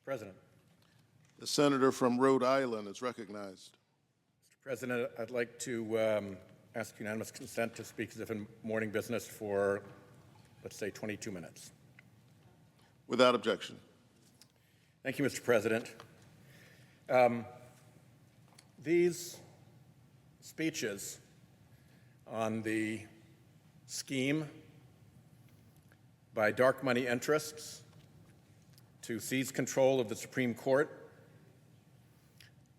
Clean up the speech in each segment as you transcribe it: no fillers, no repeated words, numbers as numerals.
President. The senator from Rhode Island is recognized. Mr. President, I'd like to ask unanimous consent to speak as if in morning business for, let's say, 22 minutes. Without objection. Thank you, Mr. President. These speeches on the scheme by dark money interests to seize control of the Supreme Court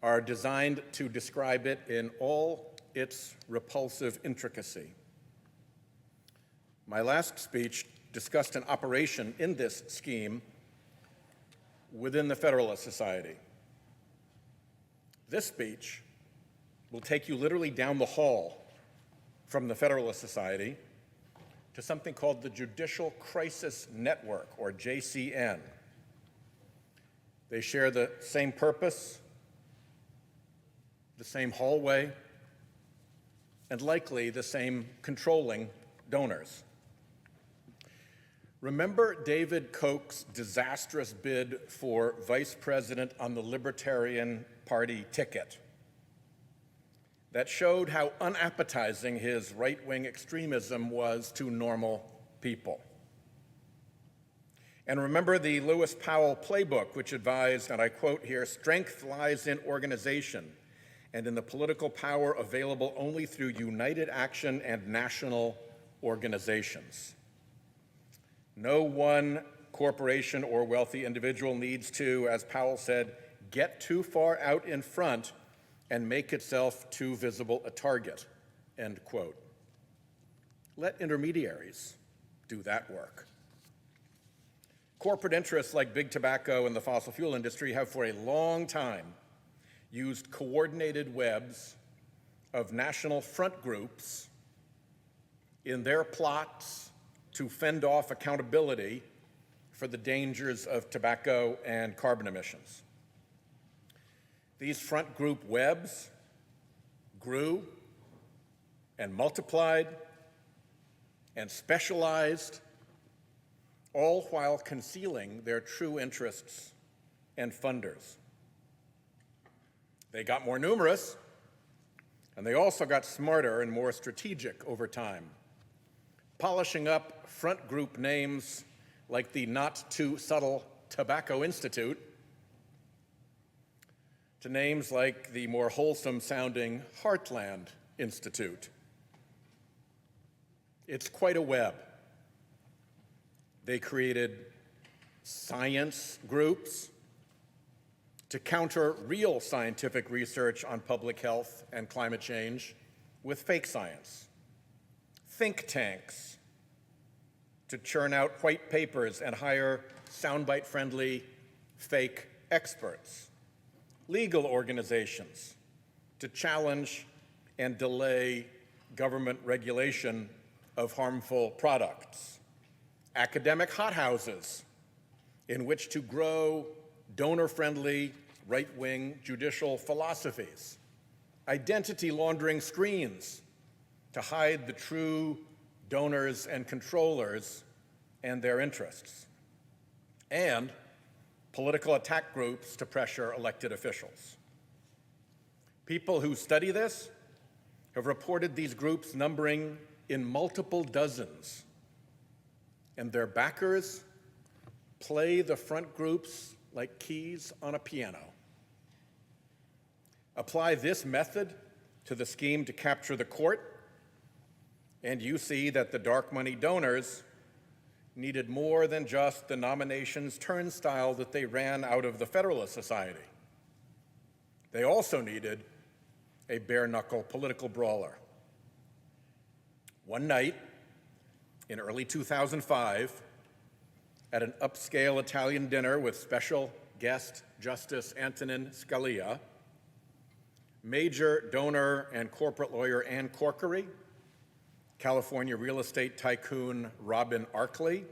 are designed to describe it in all its repulsive intricacy. My last speech discussed an operation in this scheme within the Federalist Society. This speech will take you literally down the hall from the Federalist Society to something called the Judicial Crisis Network, or JCN. They share the same purpose, the same hallway, and likely the same controlling donors. Remember David Koch's disastrous bid for vice president on the Libertarian Party ticket that showed how unappetizing his right-wing extremism was to normal people? And remember the Lewis Powell playbook, which advised, and I quote here, "Strength lies in organization and in the political power available only through united action and national organizations. No one corporation or wealthy individual needs to, as Powell said, get too far out in front and make itself too visible a target," end quote. Let intermediaries do that work. Corporate interests like big tobacco and the fossil fuel industry have for a long time used coordinated webs of national front groups in their plots to fend off accountability for the dangers of tobacco and carbon emissions. These front group webs grew and multiplied and specialized, all while concealing their true interests and funders. They got more numerous, and they also got smarter and more strategic over time, polishing up front group names like the not-too-subtle Tobacco Institute to names like the more wholesome-sounding Heartland Institute. It's quite a web. They created science groups to counter real scientific research on public health and climate change with fake science. Think tanks to churn out white papers and hire soundbite-friendly fake experts. Legal organizations to challenge and delay government regulation of harmful products. Academic hothouses in which to grow donor-friendly, right-wing judicial philosophies. Identity laundering screens to hide the true donors and controllers and their interests. And political attack groups to pressure elected officials. People who study this have reported these groups numbering in multiple dozens, and their backers play the front groups like keys on a piano. Apply this method to the scheme to capture the court, and you see that the dark money donors needed more than just the nominations turnstile that they ran out of the Federalist Society. They also needed a bare-knuckle political brawler. One night, in early 2005, at an upscale Italian dinner with special guest Justice Antonin Scalia, major donor and corporate lawyer Ann Corkery, California real estate tycoon Robin Arkley,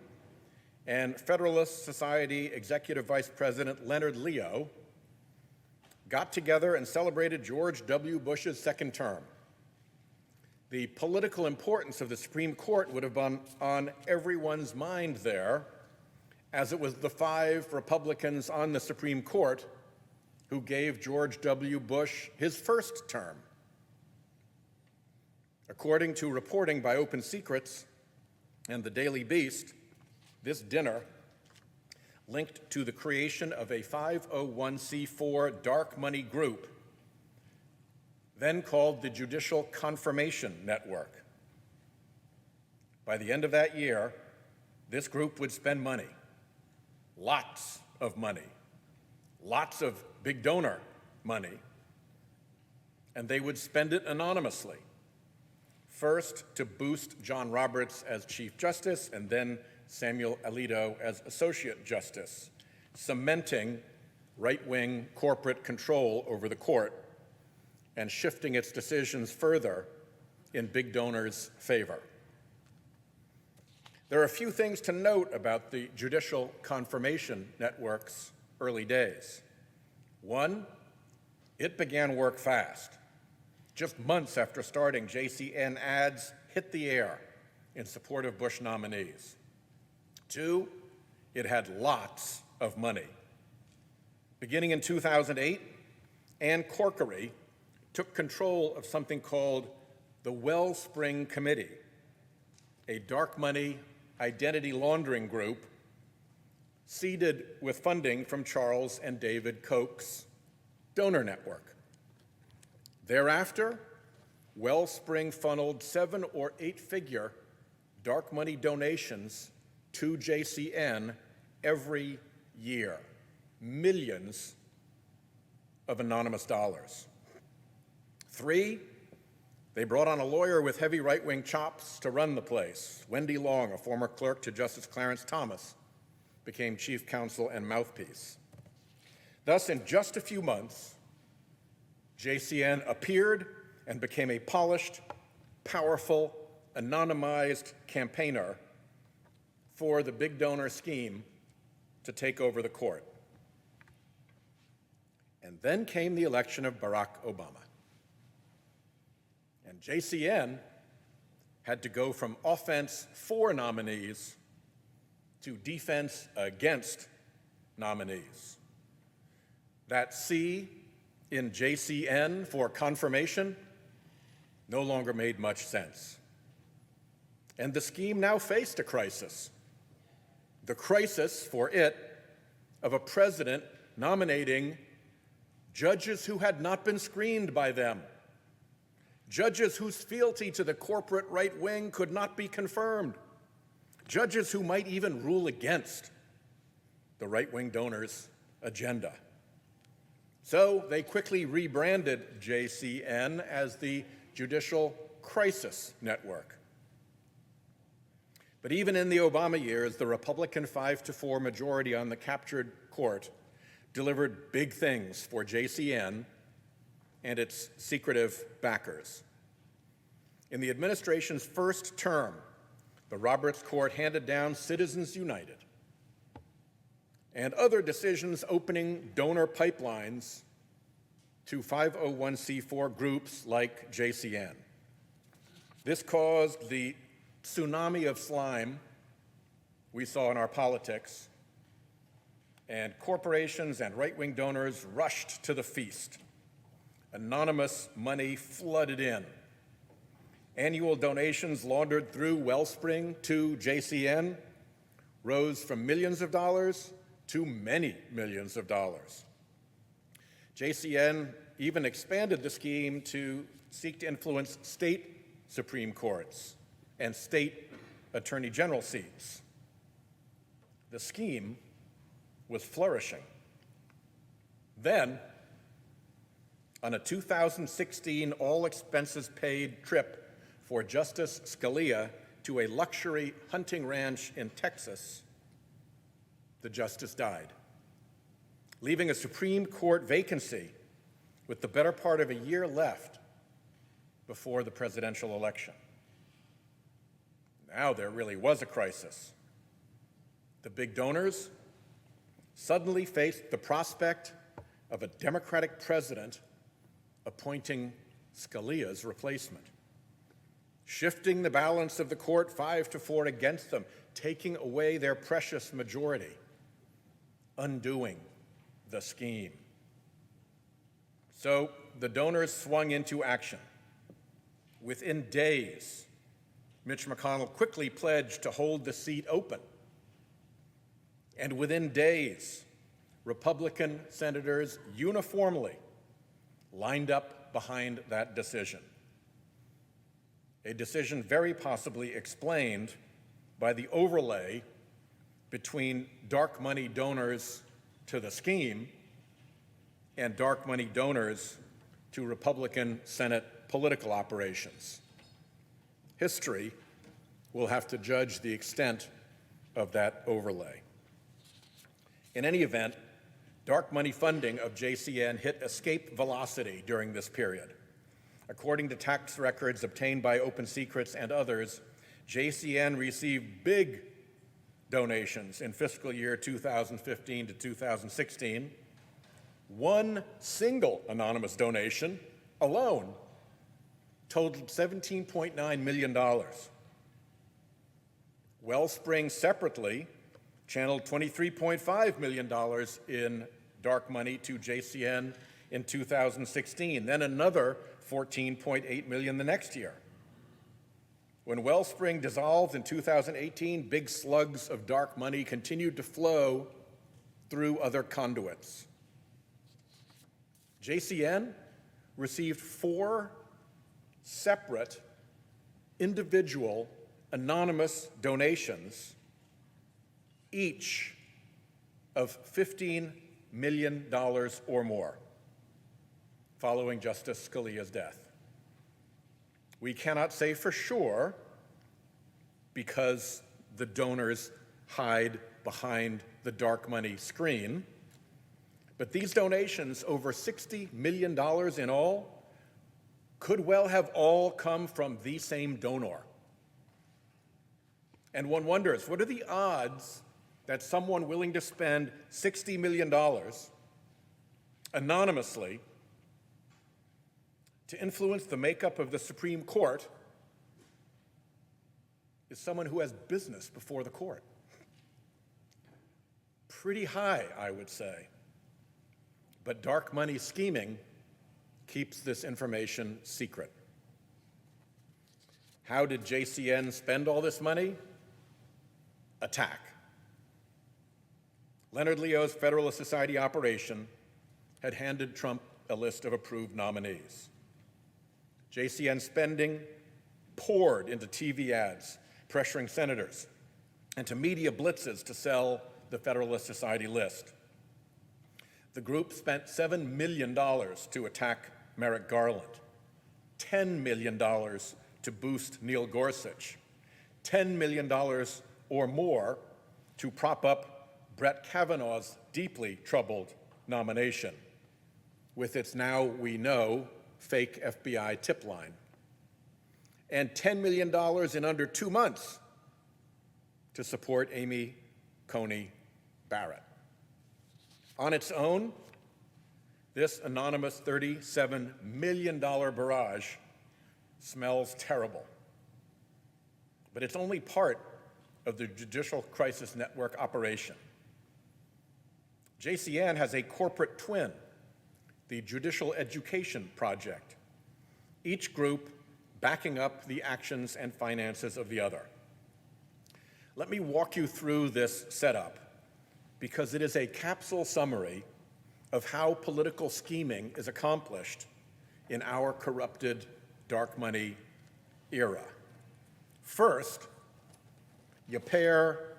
and Federalist Society Executive Vice President Leonard Leo got together and celebrated George W. Bush's second term. The political importance of the Supreme Court would have been on everyone's mind there, as it was the 5 Republicans on the Supreme Court who gave George W. Bush his first term. According to reporting by Open Secrets and the Daily Beast, this dinner linked to the creation of a 501c4 dark money group, then called the Judicial Confirmation Network. By the end of that year, this group would spend money, lots of money, lots of big donor money, and they would spend it anonymously. First, to boost John Roberts as Chief Justice, and then Samuel Alito as Associate Justice, cementing right-wing corporate control over the court and shifting its decisions further in big donors' favor. There are a few things to note about the Judicial Confirmation Network's early days. One, it began work fast. Just months after starting, JCN ads hit the air in support of Bush nominees. 2, it had lots of money. Beginning in 2008, Ann Corkery took control of something called the Wellspring Committee, a dark money identity laundering group seeded with funding from Charles and David Koch's donor network. Thereafter, Wellspring funneled 7- or 8-figure dark money donations to JCN every year, millions of anonymous dollars. 3, they brought on a lawyer with heavy right-wing chops to run the place. Wendy Long, a former clerk to Justice Clarence Thomas, became chief counsel and mouthpiece. Thus, in just a few months, JCN appeared and became a polished, powerful, anonymized campaigner for the big donor scheme to take over the court. And then came the election of Barack Obama. And JCN had to go from offense for nominees to defense against nominees. That C in JCN for confirmation no longer made much sense. And the scheme now faced a crisis. The crisis for it of a president nominating judges who had not been screened by them, judges whose fealty to the corporate right wing could not be confirmed, judges who might even rule against the right-wing donors' agenda. So they quickly rebranded JCN as the Judicial Crisis Network. But even in the Obama years, the Republican 5-4 majority on the captured court delivered big things for JCN and its secretive backers. In the administration's first term, the Roberts Court handed down Citizens United and other decisions opening donor pipelines to 501c4 groups like JCN. This caused the tsunami of slime we saw in our politics, and corporations and right-wing donors rushed to the feast. Anonymous money flooded in. Annual donations laundered through Wellspring to JCN rose from millions of dollars to many millions of dollars. JCN even expanded the scheme to seek to influence state Supreme Courts and state attorney general seats. The scheme was flourishing. Then, on a 2016 all-expenses-paid trip for Justice Scalia to a luxury hunting ranch in Texas, the justice died, leaving a Supreme Court vacancy with the better part of a year left before the presidential election. Now there really was a crisis. The big donors suddenly faced the prospect of a Democratic president appointing Scalia's replacement, shifting the balance of the court 5-4 against them, taking away their precious majority. undoing the scheme. So the donors swung into action. Within days, Mitch McConnell quickly pledged to hold the seat open. And within days, Republican senators uniformly lined up behind that decision. A decision very possibly explained by the overlay between dark money donors to the scheme and dark money donors to Republican Senate political operations. History will have to judge the extent of that overlay. In any event, dark money funding of JCN hit escape velocity during this period. According to tax records obtained by Open Secrets and others, JCN received big donations in fiscal year 2015 to 2016. One single anonymous donation alone totaled $17.9 million. Wellspring separately channeled $23.5 million in dark money to JCN in 2016, then another $14.8 million the next year. When Wellspring dissolved in 2018, big slugs of dark money continued to flow through other conduits. JCN received 4 separate individual anonymous donations, each of $15 million or more, following Justice Scalia's death. We cannot say for sure because the donors hide behind the dark money screen, but these donations, over $60 million in all, could well have all come from the same donor. And one wonders, what are the odds that someone willing to spend $60 million anonymously to influence the makeup of the Supreme Court is someone who has business before the court? Pretty high, I would say. But dark money scheming keeps this information secret. How did JCN spend all this money? Attack. Leonard Leo's Federalist Society operation had handed Trump a list of approved nominees. JCN spending poured into TV ads, pressuring senators, and to media blitzes to sell the Federalist Society list. The group spent $7 million to attack Merrick Garland, $10 million to boost Neil Gorsuch, $10 million or more to prop up Brett Kavanaugh's deeply troubled nomination with its now we know fake FBI tip line, and $10 million in under 2 months to support Amy Coney Barrett. On its own, this anonymous $37 million barrage smells terrible. But it's only part of the Judicial Crisis Network operation. JCN has a corporate twin, the Judicial Education Project, each group backing up the actions and finances of the other. Let me walk you through this setup, because it is a capsule summary of how political scheming is accomplished in our corrupted dark money era. First, you pair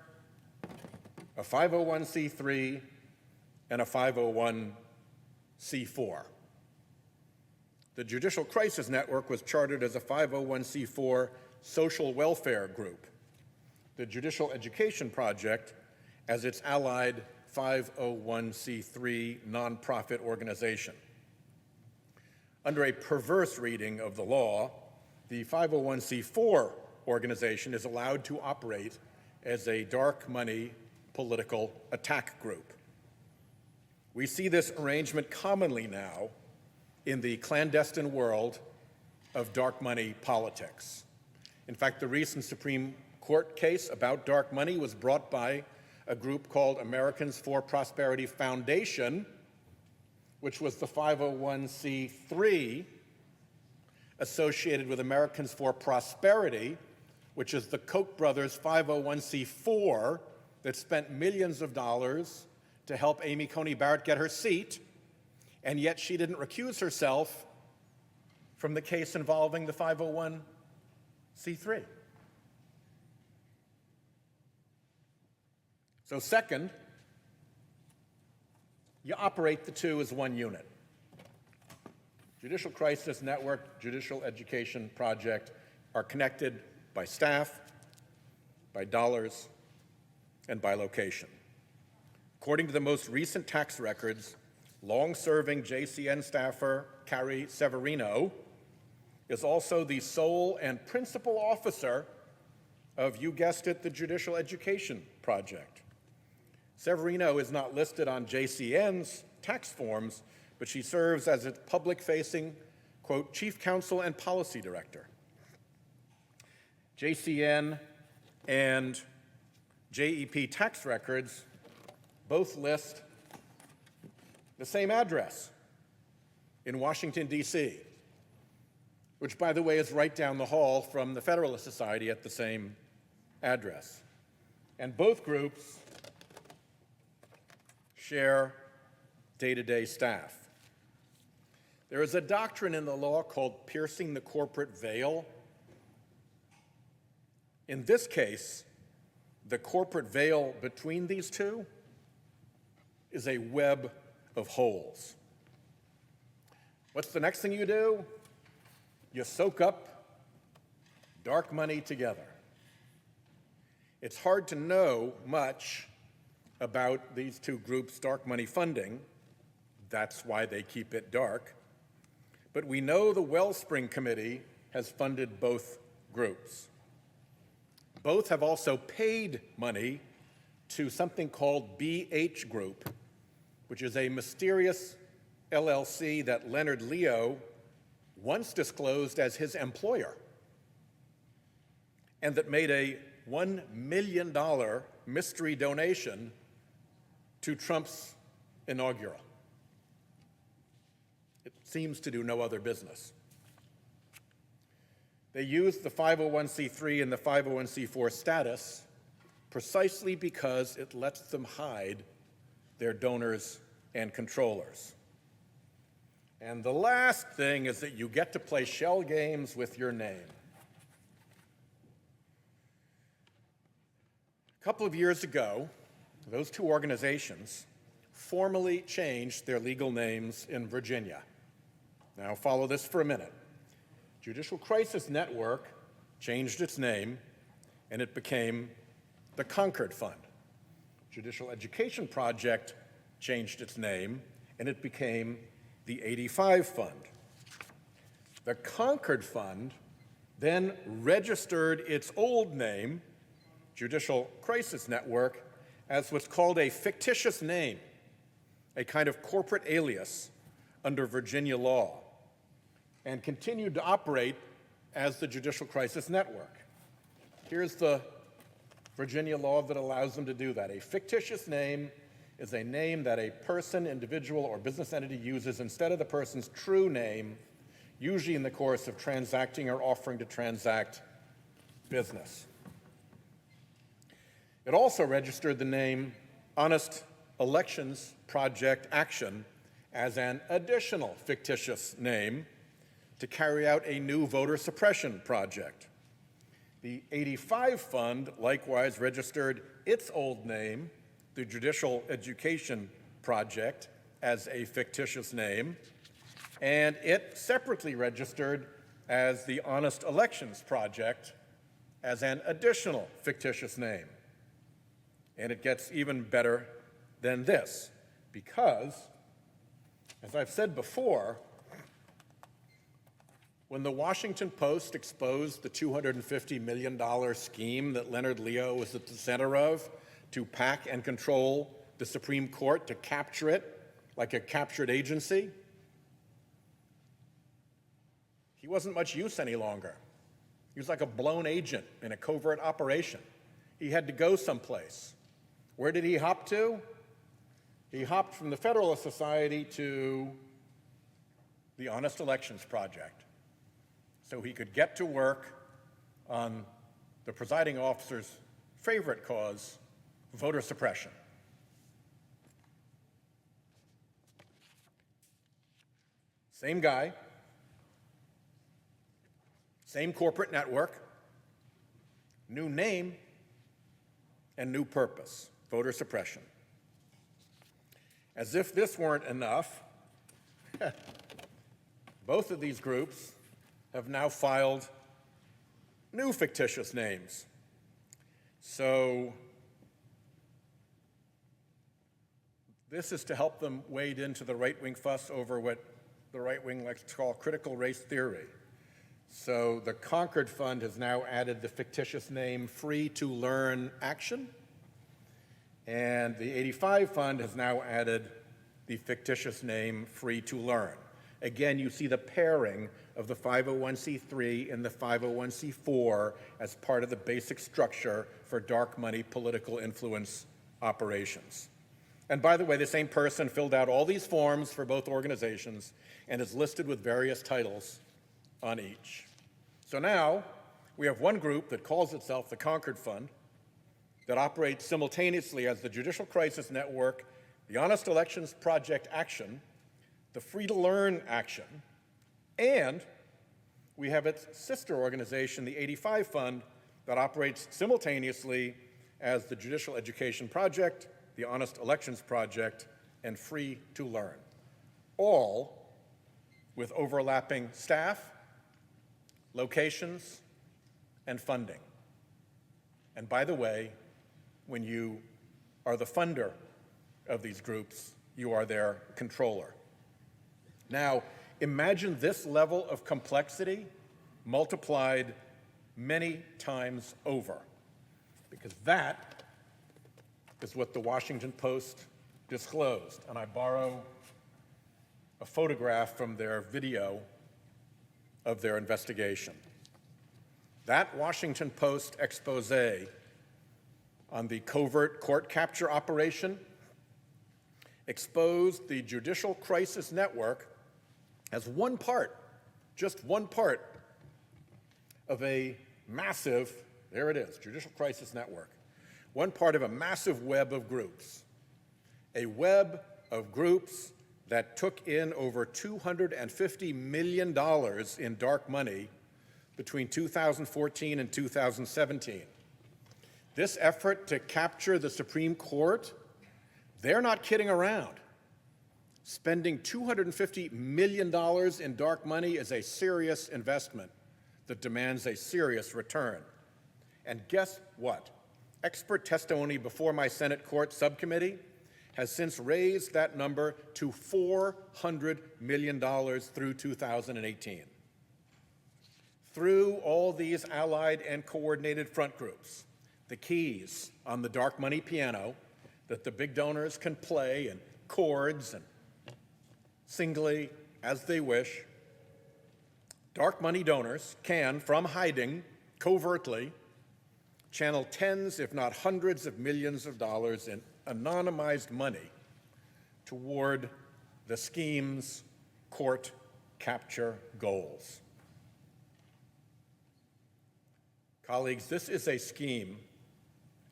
a 501c3 and a 501c4. The Judicial Crisis Network was chartered as a 501c4 social welfare group. The Judicial Education Project as its allied 501c3 nonprofit organization. Under a perverse reading of the law, the 501c4 organization is allowed to operate as a dark money political attack group. We see this arrangement commonly now in the clandestine world of dark money politics. In fact, the recent Supreme Court case about dark money was brought by a group called Americans for Prosperity Foundation, which was the 501c3 associated with Americans for Prosperity, which is the Koch brothers' 501c4 that spent millions of dollars to help Amy Coney Barrett get her seat, and yet she didn't recuse herself from the case involving the 501c3. So second, you operate the two as one unit. Judicial Crisis Network, Judicial Education Project are connected by staff, by dollars, and by location. According to the most recent tax records, long-serving JCN staffer Carrie Severino is also the sole and principal officer of, you guessed it, the Judicial Education Project. Severino is not listed on JCN's tax forms, but she serves as its public-facing, quote, chief counsel and policy director. JCN and JEP tax records both list the same address in Washington, D.C., which, by the way, is right down the hall from the Federalist Society at the same address. And both groups share day-to-day staff. There is a doctrine in the law called piercing the corporate veil. In this case, the corporate veil between these two is a web of holes. What's the next thing you do? You soak up dark money together. It's hard to know much about these two groups' dark money funding. That's why they keep it dark. But we know the Wellspring Committee has funded both groups. Both have also paid money to something called BH Group, which is a mysterious LLC that Leonard Leo once disclosed as his employer, and that made a $1 million mystery donation to Trump's inaugural. It seems to do no other business. They use the 501c3 and the 501c4 status precisely because it lets them hide their donors and controllers. And the last thing is that you get to play shell games with your name. A couple of years ago, those two organizations formally changed their legal names in Virginia. Now follow this for a minute. Judicial Crisis Network changed its name, and it became the Concord Fund. Judicial Education Project changed its name, and it became the 85 Fund. The Concord Fund then registered its old name, Judicial Crisis Network, as what's called a fictitious name, a kind of corporate alias under Virginia law, and continued to operate as the Judicial Crisis Network. Here's the Virginia law that allows them to do that. A fictitious name is a name that a person, individual, or business entity uses instead of the person's true name, usually in the course of transacting or offering to transact business. It also registered the name Honest Elections Project Action as an additional fictitious name to carry out a new voter suppression project. The 85 Fund likewise registered its old name, the Judicial Education Project, as a fictitious name, and it separately registered as the Honest Elections Project as an additional fictitious name. And it gets even better than this, because, as I've said before, when the Washington Post exposed the $250 million scheme that Leonard Leo was at the center of to pack and control the Supreme Court, to capture it like a captured agency, he wasn't much use any longer. He was like a blown agent in a covert operation. He had to go someplace. Where did he hop to? He hopped from the Federalist Society to the Honest Elections Project so he could get to work on the presiding officer's favorite cause, voter suppression. Same guy, same corporate network, new name and new purpose, voter suppression. As if this weren't enough, both of these groups have now filed new fictitious names. So this is to help them wade into the right-wing fuss over what the right wing likes to call critical race theory. So the Concord Fund has now added the fictitious name Free to Learn Action, and the 85 Fund has now added the fictitious name Free to Learn. Again, you see the pairing of the 501c3 and the 501c4 as part of the basic structure for dark money political influence operations. And by the way, the same person filled out all these forms for both organizations and is listed with various titles on each. So now we have one group that calls itself the Concord Fund that operates simultaneously as the Judicial Crisis Network, the Honest Elections Project Action, the Free to Learn Action, and we have its sister organization, the 85 Fund, that operates simultaneously as the Judicial Education Project, the Honest Elections Project, and Free to Learn, all with overlapping staff, locations, and funding. And by the way, when you are the funder of these groups, you are their controller. Now, imagine this level of complexity multiplied many times over, because that is what the Washington Post disclosed. And I borrow a photograph from their video of their investigation. That Washington Post expose on the covert court capture operation exposed the Judicial Crisis Network as one part, just one part of a massive, there it is, Judicial Crisis Network, one part of a massive web of groups, a web of groups that took in over $250 million in dark money between 2014 and 2017. This effort to capture the Supreme Court, they're not kidding around. Spending $250 million in dark money is a serious investment that demands a serious return. And guess what? Expert testimony before my Senate Court subcommittee has since raised that number to $400 million through 2018. Through all these allied and coordinated front groups, the keys on the dark money piano that the big donors can play in chords and singly as they wish, dark money donors can, from hiding covertly, channel tens, if not hundreds of millions of dollars in anonymized money toward the scheme's court capture goals. Colleagues, this is a scheme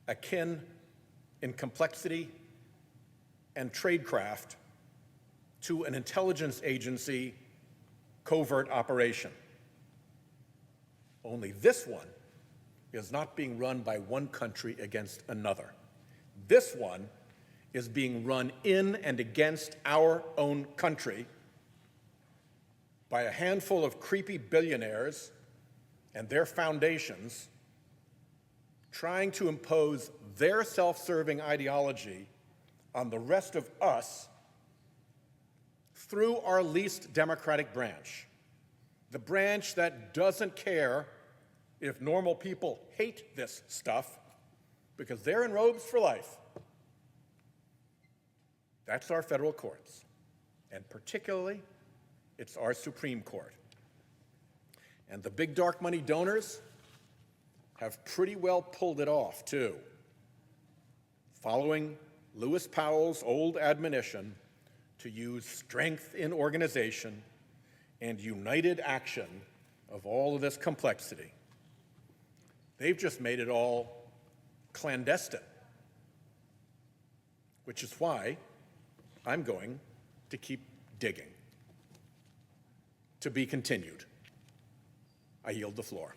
akin in complexity and tradecraft to an intelligence agency covert operation. Only this one is not being run by one country against another. This one is being run in and against our own country by a handful of creepy billionaires and their foundations trying to impose their self-serving ideology on the rest of us through our least democratic branch, the branch that doesn't care if normal people hate this stuff because they're in robes for life. That's our federal courts, and particularly, it's our Supreme Court. And the big dark money donors have pretty well pulled it off, too. following Lewis Powell's old admonition to use strength in organization and united action of all of this complexity. They've just made it all clandestine, which is why I'm going to keep digging. To be continued. I yield the floor.